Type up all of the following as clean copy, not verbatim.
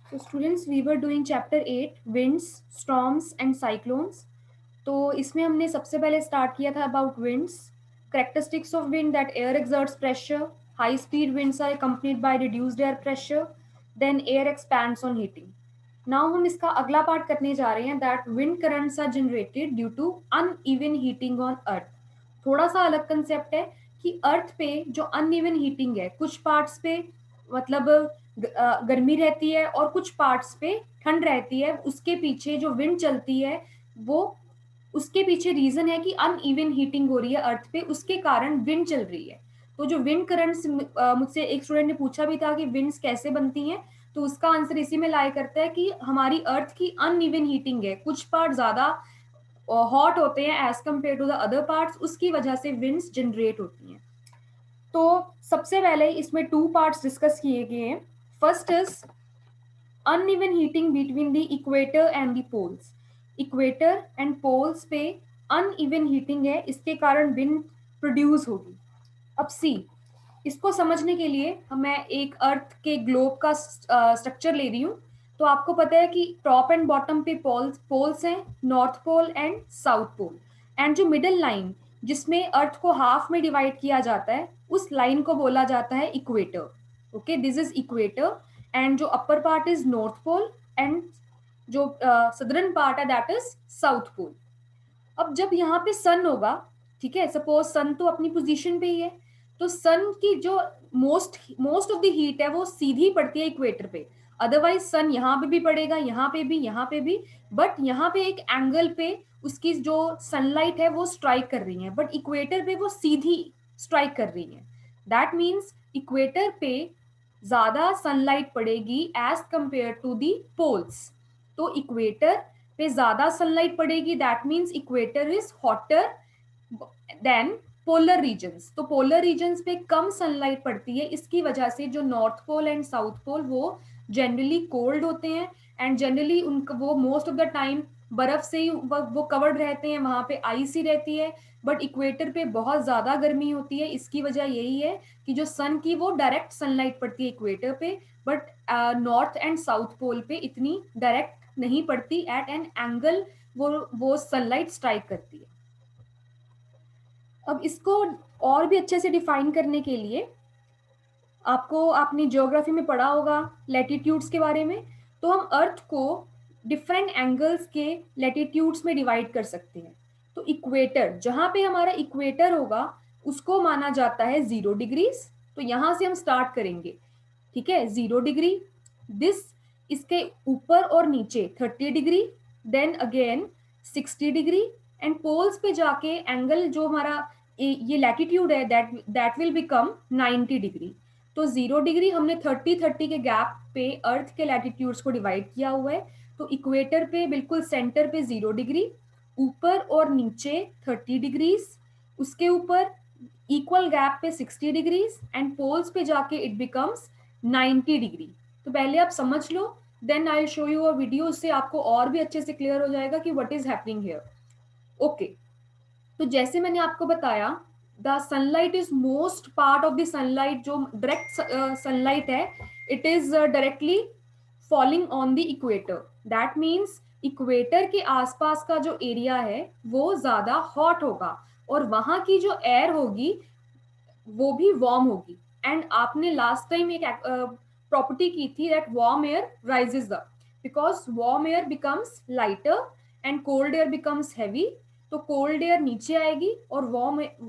So students, we were doing chapter 8 winds, storms and cyclones. तो इसमें हमने सबसे पहले स्टार्ट किया था about winds, characteristics of wind, that air exerts pressure, high speed winds are accompanied by reduced air pressure, then air expands on heating. Now हम इसका अगला पार्ट करने जा रहे हैं, that wind currents are generated due to uneven heating on earth. थोड़ा सा अलग कंसेप्ट है कि अर्थ पे जो अनइवन हीटिंग है, कुछ पार्ट्स पे मतलब गर्मी रहती है और कुछ पार्ट्स पे ठंड रहती है, उसके पीछे जो विंड चलती है वो उसके पीछे रीजन है कि अनइवन हीटिंग हो रही है अर्थ पे, उसके कारण विंड चल रही है। तो जो विंड करंट्स, मुझसे एक स्टूडेंट ने पूछा भी था कि विंड्स कैसे बनती हैं, तो उसका आंसर इसी में लाई करता है कि हमारी अर्थ की अनइवन हीटिंग है, कुछ पार्ट ज्यादा हॉट होते हैं as compare to the other parts, उसकी वजह से विंड्स जनरेट होती हैं। तो सबसे पहले इसमें टू पार्ट्स डिस्कस किए गए हैं। First is uneven heating between the equator and the poles. Equator and poles पे अनइवन हीटिंग है, इसके कारण विंड प्रोड्यूस होगी। अब सी, इसको समझने के लिए मैं एक अर्थ के ग्लोब का स्ट्रक्चर ले रही हूँ। तो आपको पता है कि टॉप एंड बॉटम पे पोल्स हैं, north pole and south pole, and जो मिडिल लाइन जिसमें अर्थ को हाफ में डिवाइड किया जाता है, उस लाइन को बोला जाता है equator. Okay, this is equator, and जो upper part is north pole and जो सदर्न पार्ट है दैट इज साउथ पोल। अब जब यहाँ पे सन होगा, ठीक है, सपोज सन तो अपनी पोजीशन पे ही है, तो सन की जो मोस्ट ऑफ द हीट है वो सीधी पड़ती है इक्वेटर पे। अदरवाइज सन यहाँ पे भी पड़ेगा, यहाँ पे भी, यहाँ पे भी, बट यहाँ पे एक एंगल पे उसकी जो सनलाइट है वो स्ट्राइक कर रही है, बट इक्वेटर पे वो सीधी स्ट्राइक कर रही है। दैट मीन्स इक्वेटर पे ज्यादा सनलाइट पड़ेगी as compare to the poles. तो इक्वेटर पे ज्यादा सनलाइट पड़ेगी, that means equator is hotter than polar regions. तो पोलर रीजन्स पे कम सनलाइट पड़ती है, इसकी वजह से जो north pole and south pole वो जनरली कोल्ड होते हैं, एंड जनरली उनका वो मोस्ट ऑफ द टाइम बर्फ से ही वो कवर्ड रहते हैं, वहां पे आइस ही रहती है। बट इक्वेटर पे बहुत ज्यादा गर्मी होती है, इसकी वजह यही है कि जो सन की वो डायरेक्ट सनलाइट पड़ती है इक्वेटर पे, but north and south pole पे इतनी डायरेक्ट नहीं पड़ती, एट एन एंगल वो सनलाइट स्ट्राइक करती है। अब इसको और भी अच्छे से डिफाइन करने के लिए आपने ज्योग्राफी में पढ़ा होगा लैटिट्यूड्स के बारे में, तो हम अर्थ को डिफरेंट एंगल्स के लैटिट्यूड्स में डिवाइड कर सकते हैं। तो इक्वेटर, जहां पे हमारा इक्वेटर होगा उसको माना जाता है 0 डिग्रीज। तो यहां से हम स्टार्ट करेंगे, ठीक है, 0 डिग्री, दिस, इसके ऊपर और नीचे 30 degree, then again 60 degree, and poles पे जाके एंगल जो हमारा ये लैटिट्यूड है दैट विल बिकम 90 डिग्री। तो 0 डिग्री हमने 30-30 के गैप पे अर्थ के लैटिट्यूड्स को डिवाइड किया हुआ है। तो इक्वेटर पे बिल्कुल सेंटर पे 0 डिग्री, ऊपर और नीचे 30 डिग्रीज, उसके ऊपर इक्वल गैप पे 60 डिग्रीज, एंड पोल्स पे जाके इट बिकम्स 90 डिग्री। तो पहले आप समझ लो, then I show you a video, उससे आपको और भी अच्छे से क्लियर हो जाएगा कि what is happening here. Okay, तो जैसे मैंने आपको बताया, the sunlight is most part of the sunlight, जो डायरेक्ट सनलाइट है, it is directly falling on the equator. That means equator के आसपास का जो एरिया है वो ज्यादा हॉट होगा, और वहां की जो एयर होगी वो भी वार्म होगी। एंड आपने लास्ट टाइम एक प्रॉपर्टी की थी that warm air rises up, because warm air becomes lighter and cold air becomes heavy. तो कोल्ड एयर नीचे आएगी और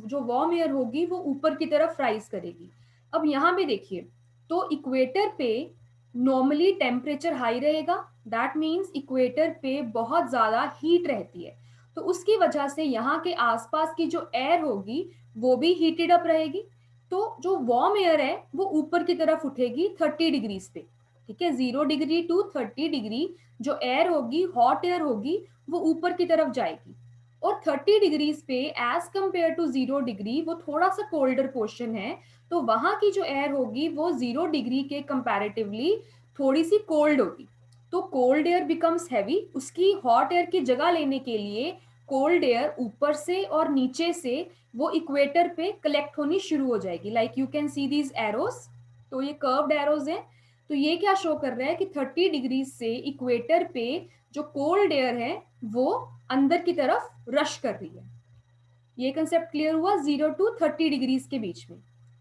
जो वार्म एयर होगी वो ऊपर की तरफ राइज करेगी। अब यहाँ पे देखिए, तो इक्वेटर पे नॉर्मली टेम्परेचर हाई रहेगा, दैट मीन्स इक्वेटर पे बहुत ज्यादा हीट रहती है, तो उसकी वजह से यहाँ के आसपास की जो एयर होगी वो भी हीटेड अप रहेगी। तो जो वार्म एयर है वो ऊपर की तरफ उठेगी 30 डिग्रीज पे, ठीक है, 0 डिग्री टू 30 डिग्री जो एयर होगी, हॉट एयर होगी, वो ऊपर की तरफ जाएगी। और 30 डिग्रीज पे एज कंपेयर टू 0 डिग्री वो थोड़ा सा कोल्डर पोर्शन है, तो वहां की जो एयर होगी वो 0 डिग्री के कंपैरेटिवली थोड़ी सी कोल्ड होगी। तो कोल्ड एयर बिकम्स हैवी, उसकी हॉट एयर की जगह लेने के लिए कोल्ड एयर ऊपर से और नीचे से वो इक्वेटर पे कलेक्ट होनी शुरू हो जाएगी। Like you can see these arrows, तो ये कर्व्ड एरोज हैं, तो ये क्या शो कर रहा है कि 30 डिग्री से इक्वेटर पे जो कोल्ड एयर है वो अंदर की तरफ रश कर रही है। ये कंसेप्ट क्लियर हुआ 0 to 30 डिग्रीज के बीच में।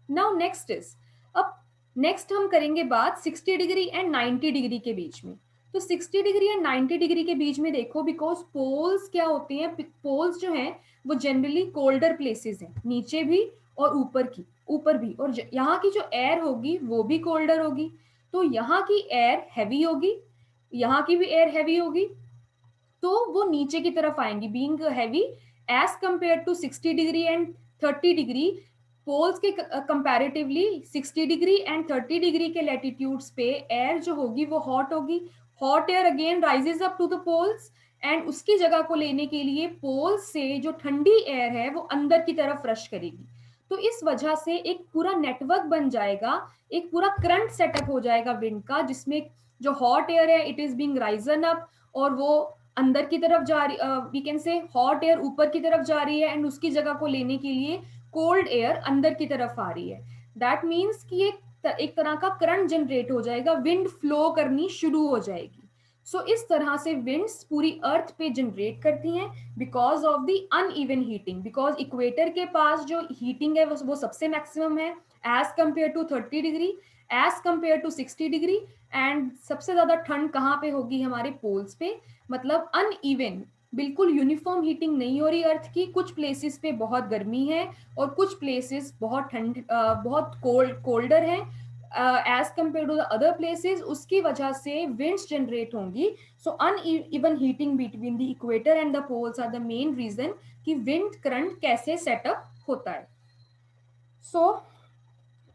नाउ नेक्स्ट इज, अब नेक्स्ट हम करेंगे बात 60 डिग्री एंड 90 डिग्री के बीच में। तो 60 डिग्री एंड 90 डिग्री के बीच में देखो, बिकॉज पोल्स क्या होते हैं, पोल्स जो हैं वो जनरली कोल्डर प्लेसेस हैं, नीचे भी और ऊपर भी, और यहाँ की जो एयर होगी वो भी कोल्डर होगी। तो यहाँ की एयर हैवी होगी, यहाँ की भी एयर हैवी होगी, तो वो नीचे की तरफ आएंगी being heavy as compare to 60 degree and 30 degree. Poles के कंपैरेटिवली 60 डिग्री एंड 30 डिग्री के लैटिट्यूड्स पे एयर जो होगी वो हॉट होगी। Hot air again rises up to the poles and उसकी जगह को लेने के लिए पोल्स से जो ठंडी एयर है वो अंदर की तरफ रश करेगी। तो इस वजह से एक पूरा नेटवर्क बन जाएगा, एक पूरा करंट सेटअप हो जाएगा विंड का, जिसमें जो हॉट एयर है it is being risen up और वो अंदर की तरफ जा रही, we can say hot air ऊपर की तरफ जा रही है एंड उसकी जगह को लेने के लिए कोल्ड एयर अंदर की तरफ आ रही है। दैट मीन्स कि एक तरह का करंट जनरेट हो जाएगा, विंड फ्लो करनी शुरू हो जाएगी। सो इस तरह से विंड्स पूरी अर्थ पे जनरेट करती हैं because of the uneven heating, because equator के पास जो हीटिंग है वो सबसे मैक्सिमम है as compare to 30 degree, as compare to 60 degree. And सबसे ज्यादा ठंड कहाँ पे होगी, हमारे पोल्स पे। मतलब अनइवन, बिल्कुल यूनिफॉर्म हीटिंग नहीं हो रही अर्थ की, कुछ प्लेसेस पे बहुत गर्मी है और कुछ प्लेसेस बहुत ठंड, बहुत कोल्डर है as compare to the other places. उसकी वजह से विंड्स जनरेट होंगी। So uneven heating between the equator and the poles are the main reason कि विंड करंट कैसे सेटअप होता है। सो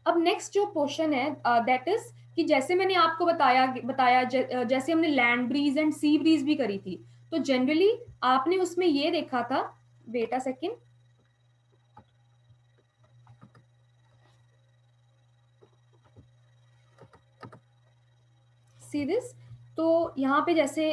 अब नेक्स्ट जो पोर्शन है दैट इज कि जैसे मैंने आपको बताया जैसे हमने land breeze and sea bridge भी करी थी, तो जनरली आपने उसमें ये देखा था, wait a second, see this. तो यहाँ पे जैसे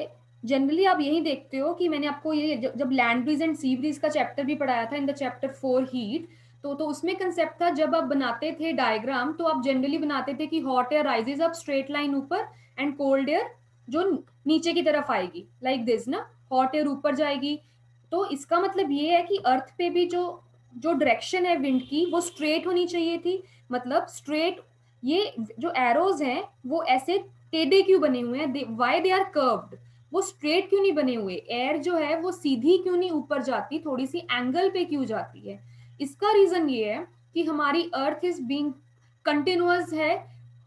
जनरली आप यही देखते हो कि मैंने आपको ये जब land breeze and sea breeze का चैप्टर भी पढ़ाया था इन द चैप्टर 4 हीट, तो उसमें कंसेप्ट था, जब आप बनाते थे डायग्राम तो आप जनरली बनाते थे कि hot air rises up straight line ऊपर एंड कोल्ड एयर जो नीचे की तरफ आएगी लाइक दिस ना, हॉट एयर ऊपर जाएगी। तो इसका मतलब ये है कि अर्थ पे भी जो जो डायरेक्शन है विंड की वो स्ट्रेट होनी चाहिए थी, मतलब स्ट्रेट। ये जो एरोज हैं वो ऐसे टेढ़े क्यों बने हुए हैं, वाई दे आर कर्व्ड, वो स्ट्रेट क्यों नहीं बने हुए, एयर जो है वो सीधी क्यों नहीं ऊपर जाती, थोड़ी सी एंगल पे क्यों जाती है। इसका रीजन ये है कि हमारी अर्थ इज बीइंग कंटिन्यूअस है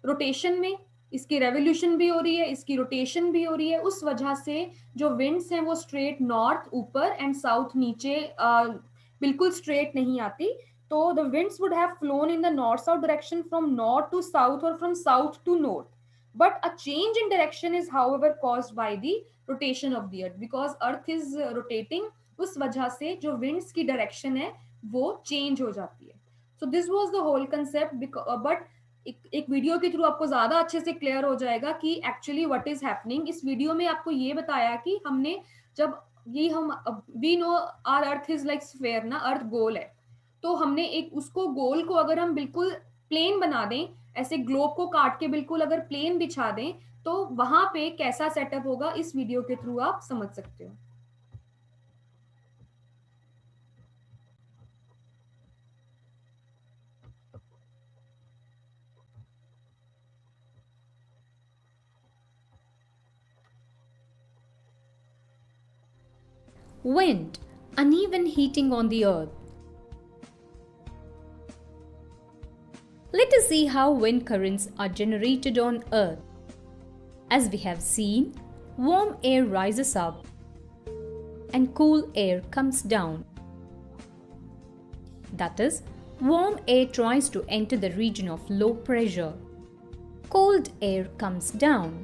रोटेशन में, इसकी रेवोल्यूशन भी हो रही है, इसकी रोटेशन भी हो रही है, उस वजह से जो विंड्स हैं वो स्ट्रेट नॉर्थ ऊपर एंड साउथ नीचे बिल्कुल स्ट्रेट नहीं आती। तो the winds would have flown in the north-south direction from north to south or from south to north. But a change in direction is however caused by the rotation of the earth, because earth is rotating, उस वजह से जो winds की direction है वो change हो जाती है। So this was the whole concept, but एक वीडियो के थ्रू आपको ज्यादा अच्छे से क्लियर हो जाएगा कि एक्चुअली व्हाट इज हैपनिंग। इस वीडियो में आपको ये बताया कि हमने जब ये हम we know our earth is like sphere ना, अर्थ गोल है, तो हमने एक उसको गोल को अगर हम बिल्कुल प्लेन बना दें, ऐसे ग्लोब को काट के बिल्कुल अगर प्लेन बिछा दें, तो वहां पे कैसा सेटअप होगा इस वीडियो के थ्रू आप समझ सकते हो। Wind, uneven heating on the earth. Let us see how wind currents are generated on earth. As we have seen, warm air rises up and cool air comes down. That is, warm air tries to enter the region of low pressure. Cold air comes down.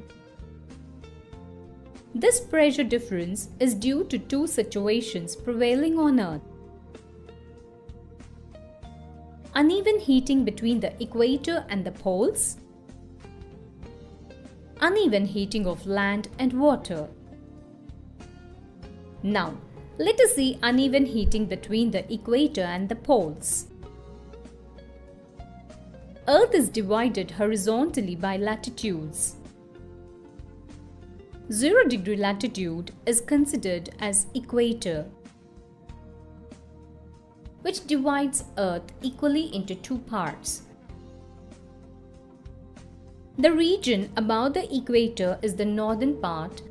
This pressure difference is due to two situations prevailing on Earth: uneven heating between the equator and the poles, uneven heating of land and water. Now, let us see uneven heating between the equator and the poles. Earth is divided horizontally by latitudes. 0-degree latitude is considered as equator, which divides Earth equally into two parts. The region above the equator is the northern part,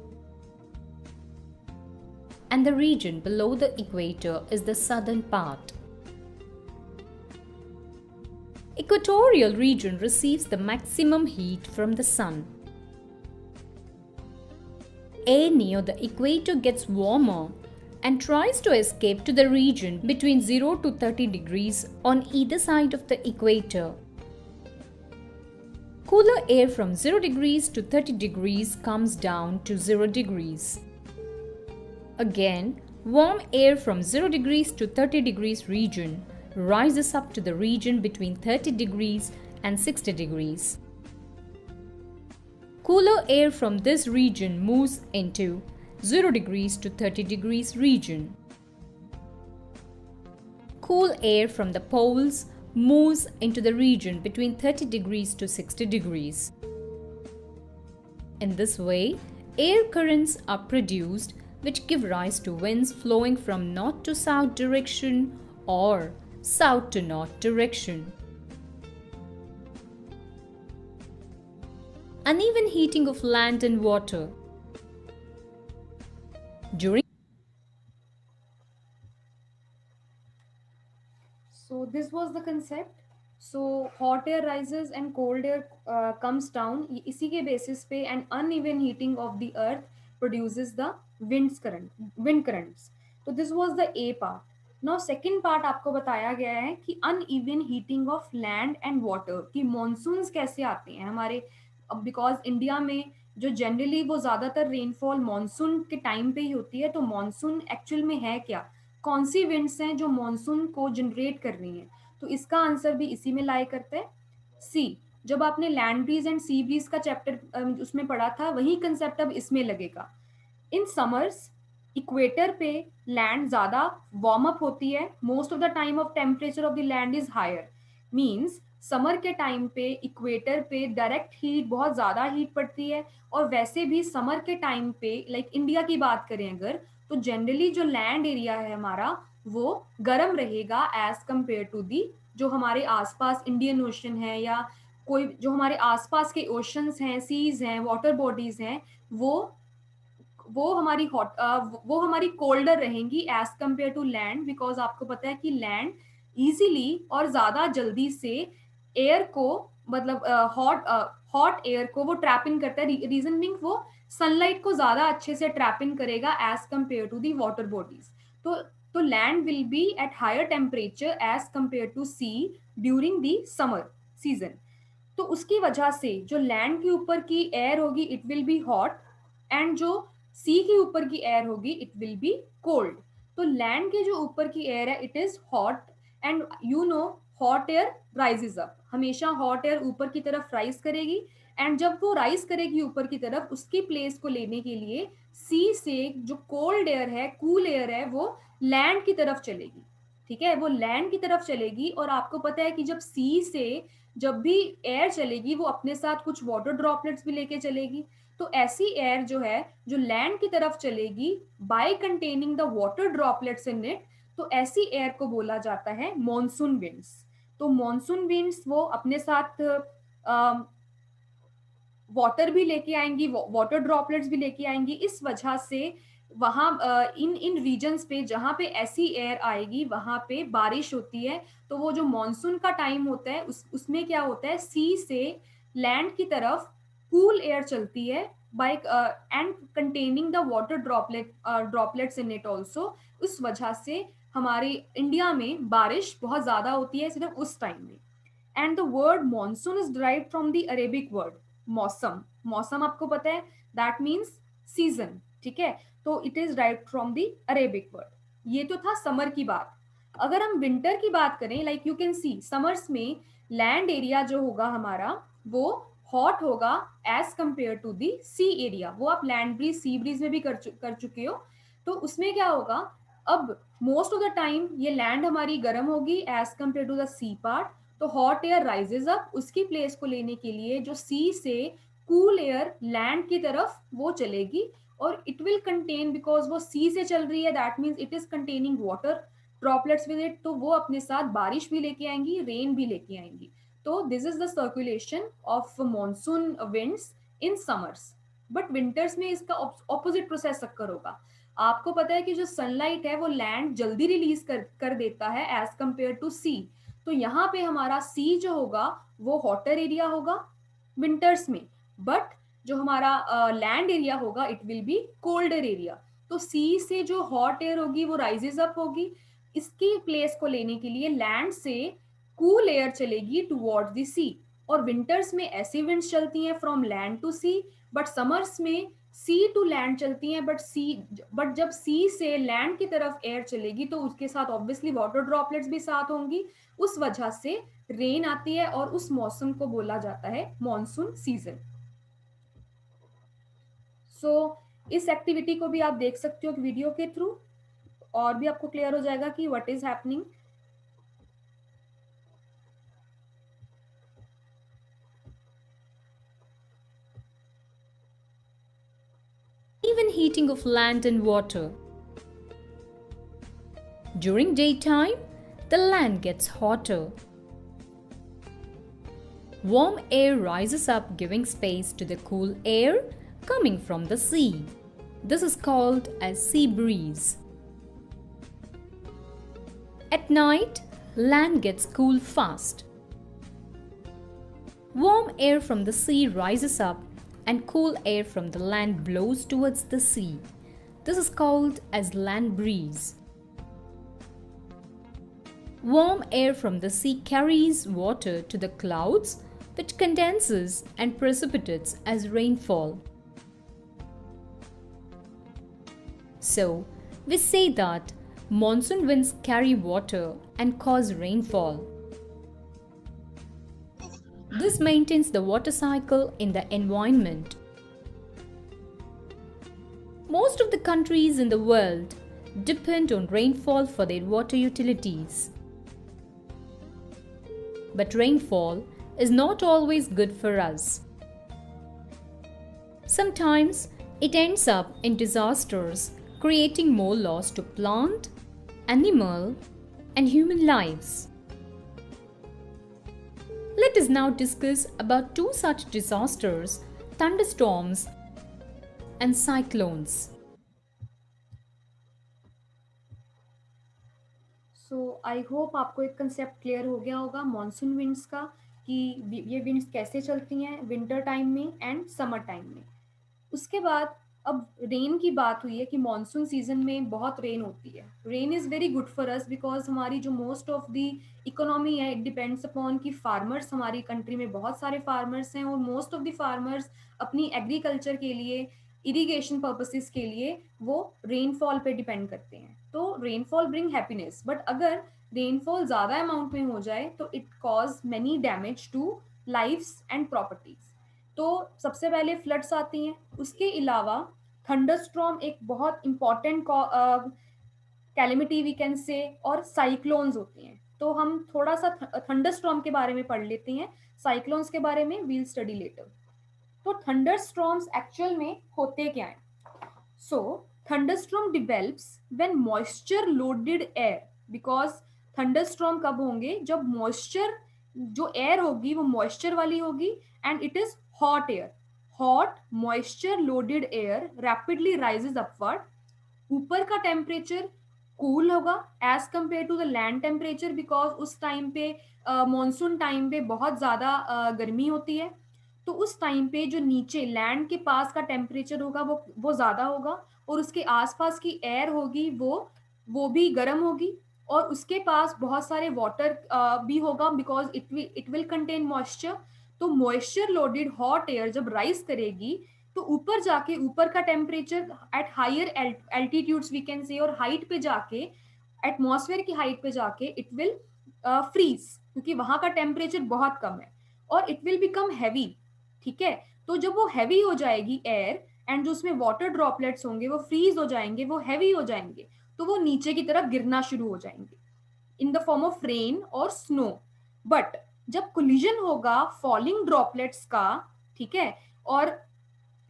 and the region below the equator is the southern part. Equatorial region receives the maximum heat from the sun. Air near the equator gets warmer and tries to escape to the region between 0 to 30 degrees on either side of the equator. Cooler air from 0 degrees to 30 degrees comes down to 0 degrees. Again, warm air from 0 degrees to 30 degrees region rises up to the region between 30 degrees and 60 degrees. Cooler air from this region moves into 0 degrees to 30 degrees region. Cool air from the poles moves into the region between 30 degrees to 60 degrees. In this way, air currents are produced which give rise to winds flowing from north to south direction or south to north direction. Uneven heating of land and water. During So this was the concept. So hot air rises and cold air comes down. इसी के basis पे an uneven heating of the earth produces the wind currents. So this was the A part. Now second part आपको बताया गया है कि uneven heating of land and water, कि monsoons कैसे आते हैं हमारे, बिकॉज इंडिया में जो जनरली वो ज़्यादातर रेनफॉल मानसून के टाइम पे ही होती है, तो मानसून एक्चुअल में है क्या, कौन सी विंड्स हैं जो मानसून को जनरेट कर रही हैं, तो इसका आंसर भी इसी में लाई करता है, सी। जब आपने land breeze and sea breeze का चैप्टर उसमें पढ़ा था, वही कंसेप्ट अब इसमें लगेगा। इन समर्स इक्वेटर पे लैंड ज़्यादा वार्म अप होती है, most of the time of temperature of the land is higher, means summer के टाइम पे इक्वेटर पे डायरेक्ट हीट बहुत ज़्यादा हीट पड़ती है, और वैसे भी समर के टाइम पे लाइक इंडिया की बात करें अगर, तो जनरली जो लैंड एरिया है हमारा वो गर्म रहेगा एज कंपेयर टू दी जो हमारे आसपास इंडियन ओशन है, या कोई जो हमारे आसपास के ओशंस हैं, सीज हैं, वाटर बॉडीज हैं, वो हमारी वो हमारी कोल्डर रहेंगी as compare to land, because आपको पता है कि लैंड इजीली और ज्यादा जल्दी से एयर को, मतलब हॉट एयर को वो ट्रैप इन करता है, रीजन बीइंग वो सनलाइट को ज्यादा अच्छे से ट्रैप इन करेगा as compare to the water bodies. तो land will be at higher temperature as compare to sea during the summer season. तो उसकी वजह से जो लैंड के ऊपर की एयर होगी it will be hot, and जो सी के ऊपर की एयर होगी इट विल बी कोल्ड। तो लैंड के जो ऊपर की एयर है it is hot, and you know hot air rises up, हमेशा हॉट एयर ऊपर की तरफ राइज करेगी, एंड जब वो राइज करेगी ऊपर की तरफ, उसकी प्लेस को लेने के लिए सी से जो कोल्ड एयर है, कूल एयर है, वो लैंड की तरफ चलेगी। ठीक है, वो लैंड की तरफ चलेगी, और आपको पता है कि जब सी से जब भी एयर चलेगी वो अपने साथ कुछ वाटर ड्रॉपलेट्स भी लेके चलेगी। तो ऐसी एयर जो है जो लैंड की तरफ चलेगी by containing the water droplets in it, तो ऐसी एयर को बोला जाता है मॉनसून विंड्स। तो मॉनसून विंड्स वो अपने साथ वाटर भी लेके आएंगी, वाटर ड्रॉपलेट्स भी लेके आएंगी, इस वजह से वहाँ इन इन रीजन्स पे जहाँ पे ऐसी एयर आएगी वहाँ पे बारिश होती है। तो वो जो मॉनसून का टाइम होता है उसमें क्या होता है, सी से लैंड की तरफ कूल एयर चलती है by and containing the water droplets in it also. उस वजह से हमारे इंडिया में बारिश बहुत ज्यादा होती है सिर्फ उस टाइम में। And the word monsoon is derived from the Arabic word मौसम। मौसम आपको पता है दैट मीन्स सीजन, ठीक है, तो it is derived from the Arabic word. ये तो था समर की बात। अगर हम विंटर की बात करें, like you can see summers में लैंड एरिया जो होगा हमारा वो हॉट होगा as compare to the sea area. वो आप लैंड ब्रीज सी ब्रीज में भी कर चुके हो। तो उसमें क्या होगा, अब मोस्ट ऑफ द टाइम ये लैंड हमारी गर्म होगी as compare to the sea part, तो हॉट एयर राइजेज अप, उसकी प्लेस को लेने के लिए जो सी से कूल एयर लैंड की तरफ वो चलेगी, और इट विल कंटेन, बिकॉज वो सी से चल रही है, that means it is containing water droplets with it, तो वो अपने साथ बारिश भी लेके आएंगी, रेन भी लेके आएंगी। तो this is the circulation of monsoon winds in summers. But winters में इसका ऑपोजिट प्रोसेस अक्कर होगा। आपको पता है कि जो सनलाइट है वो लैंड जल्दी रिलीज कर देता है एज कंपेयर टू सी। तो यहाँ पे हमारा सी जो होगा वो हॉटर एरिया होगा विंटर्स में, बट जो हमारा लैंड एरिया होगा it will be colder area. तो सी से जो हॉट एयर होगी वो राइजेस अप होगी, इसकी प्लेस को लेने के लिए लैंड से कूल एयर चलेगी टुवर्ड्स द सी। और विंटर्स में ऐसी विंड्स चलती हैं from land to sea, but summers में सी टू लैंड चलती हैं। बट जब सी से लैंड की तरफ एयर चलेगी तो उसके साथ ऑब्वियसली वाटर ड्रॉपलेट्स भी साथ होंगी, उस वजह से रेन आती है, और उस मौसम को बोला जाता है मॉनसून सीजन। सो इस एक्टिविटी को भी आप देख सकते हो वीडियो के थ्रू, और भी आपको क्लियर हो जाएगा कि what is happening. Even heating of land and water. During daytime, the land gets hotter. Warm air rises up, giving space to the cool air coming from the sea. This is called as sea breeze. At night, land gets cool fast. Warm air from the sea rises up and cool air from the land blows towards the sea. This is called as land breeze. Warm air from the sea carries water to the clouds, which condenses and precipitates as rainfall. So, we say that monsoon winds carry water and cause rainfall. This maintains the water cycle in the environment. Most of the countries in the world depend on rainfall for their water utilities. But rainfall is not always good for us. Sometimes it ends up in disasters, creating more loss to plant, animal, and human lives. Let us now discuss about two such disasters, thunderstorms and cyclones. So I hope आपको एक concept clear हो गया होगा monsoon winds का, कि ये winds कैसे चलती हैं विंटर टाइम में एंड समर टाइम में। उसके बाद अब रेन की बात हुई है कि मॉनसून सीजन में बहुत रेन होती है। Rain is very good for us, because हमारी जो मोस्ट ऑफ द इकोनॉमी है इट डिपेंड्स अपॉन कि फार्मर्स, हमारी कंट्री में बहुत सारे फार्मर्स हैं, और मोस्ट ऑफ द फार्मर्स अपनी एग्रीकल्चर के लिए, इरिगेशन पर्पसेस के लिए वो रेनफॉल पे डिपेंड करते हैं। तो रेनफॉल ब्रिंग हैप्पीनेस, बट अगर रेनफॉल ज़्यादा अमाउंट में हो जाए तो it cause many damage to lifes and properties. तो सबसे पहले फ्लड्स आती हैं, उसके अलावा थंडरस्टॉर्म एक बहुत important calamity we can say, और साइक्लोन्स होते हैं। तो हम थोड़ा सा थंडरस्टॉर्म के बारे में पढ़ लेते हैं, साइक्लोन्स के बारे में वील स्टडी लेटर। तो थंडरस्टॉर्म्स एक्चुअल में होते क्या हैं? So thunderstorm develops when moisture loaded air, because thunderstorm कब होंगे? जब मॉइस्चर, जो एयर होगी वो मॉइस्चर वाली होगी, and it is hot air. Hot moisture loaded air rapidly rises upward. ऊपर का टेम्परेचर कूल होगा as compare to the land temperature, because उस टाइम पे मॉनसून टाइम पे बहुत ज़्यादा गर्मी होती है। तो उस टाइम पे जो नीचे लैंड के पास का टेम्परेचर होगा वो ज़्यादा होगा, और उसके आसपास की एयर होगी वो भी गर्म होगी, और उसके पास बहुत सारे वाटर भी होगा, because it will contain moisture. तो मॉइस्चर लोडेड हॉट एयर जब राइज करेगी तो ऊपर जाके, ऊपर का temperature at higher altitudes we can say, और हाइट पे जाके, एटमॉस्फेयर की हाइट पे जाके इट विल फ्रीज, क्योंकि वहां का टेम्परेचर बहुत कम है, और इट विल बिकम हैवी। ठीक है, तो जब वो हैवी हो जाएगी एयर, एंड जो उसमें वाटर ड्रॉपलेट्स होंगे वो फ्रीज हो जाएंगे, वो हैवी हो जाएंगे, तो वो नीचे की तरफ गिरना शुरू हो जाएंगे in the form of rain और स्नो। बट जब कोलिजन होगा फॉलिंग ड्रॉपलेट्स का, ठीक है, और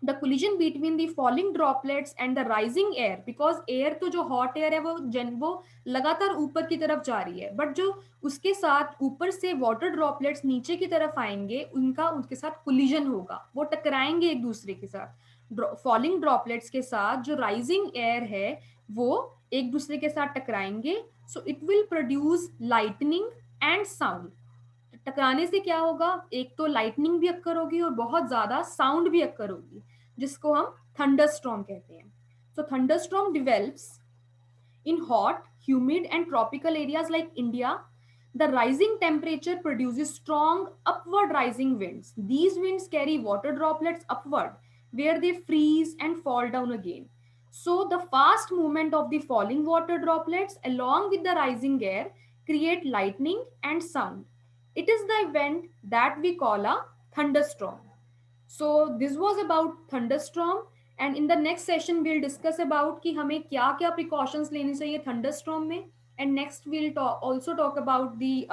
the collision between the falling droplets and the rising air, because air तो जो हॉट एयर है वो लगातार ऊपर की तरफ जा रही है, बट जो उसके साथ ऊपर से वाटर ड्रॉपलेट्स नीचे की तरफ आएंगे उनका उनके साथ कोलिजन होगा, वो टकराएंगे एक दूसरे के साथ। फॉलिंग ड्रॉपलेट्स के साथ जो राइजिंग एयर है वो एक दूसरे के साथ टकराएंगे, so it will produce lightning and sound. टकराने से क्या होगा, एक तो लाइटनिंग भी अक्कर होगी और बहुत ज्यादा साउंड भी अक्कर होगी, जिसको हम थंडरस्टॉर्म कहते हैं। So thunderstorm develops in hot, humid, and tropical areas like India. The rising temperature produces strong upward rising winds. These winds carry water droplets upward, where they freeze and fall down again. So, the fast movement of the falling water droplets along with the rising air create lightning and sound. It is the event that we call a thunderstorm. So this was about thunderstorm, and in the next session we'll discuss about कि हमें क्या क्या precautions लेनी चाहिए thunderstorm में, and next we'll also talk about the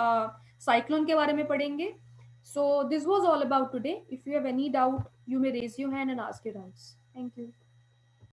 cyclone के बारे में पढ़ेंगे. So this was all about today. If you have any doubt, you may raise your hand and ask your doubts. Thank you.